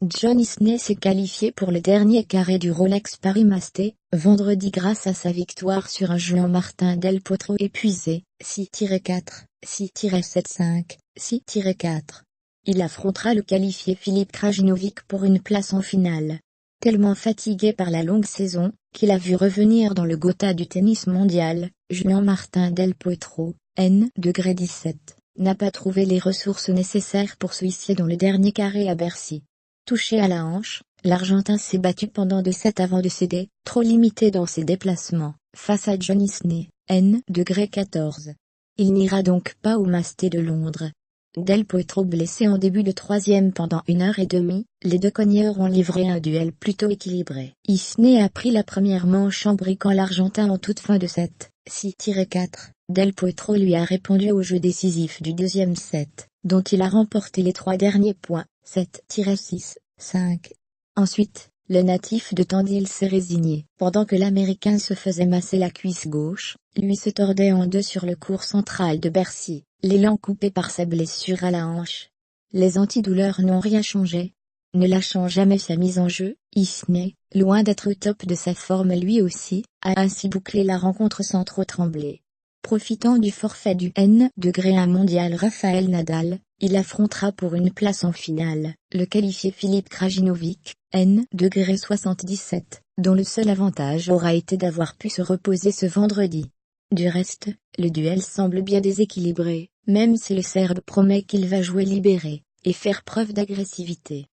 John Isner s'est qualifié pour le dernier carré du Rolex Paris Masters, vendredi grâce à sa victoire sur un Juan Martín del Potro épuisé, 6-4, 6-7-5, 6-4. Il affrontera le qualifié Filip Krajinovic pour une place en finale. Tellement fatigué par la longue saison, qu'il a vu revenir dans le Gotha du tennis mondial, Juan Martín del Potro, N°17, n'a pas trouvé les ressources nécessaires pour se hisser dans le dernier carré à Bercy. Touché à la hanche, l'Argentin s'est battu pendant 2 sets avant de céder, trop limité dans ses déplacements, face à John Isner, N°14. Il n'ira donc pas au Masters de Londres. Del Potro blessé en début de troisième pendant 1h30, les deux cogneurs ont livré un duel plutôt équilibré. Isner a pris la première manche en briquant l'Argentin en toute fin de set, 6-4. Del Potro lui a répondu au jeu décisif du deuxième set, dont il a remporté les 3 derniers points, 7-6, 5. Ensuite, le natif de Tandil s'est résigné. Pendant que l'Américain se faisait masser la cuisse gauche, lui se tordait en deux sur le court central de Bercy, l'élan coupé par sa blessure à la hanche. Les antidouleurs n'ont rien changé. Ne lâchant jamais sa mise en jeu, Isner, loin d'être au top de sa forme lui aussi, a ainsi bouclé la rencontre sans trop trembler. Profitant du forfait du N°1 mondial Rafael Nadal, il affrontera pour une place en finale, le qualifié Filip Krajinovic, N°77, dont le seul avantage aura été d'avoir pu se reposer ce vendredi. Du reste, le duel semble bien déséquilibré, même si le Serbe promet qu'il va jouer libéré, et faire preuve d'agressivité.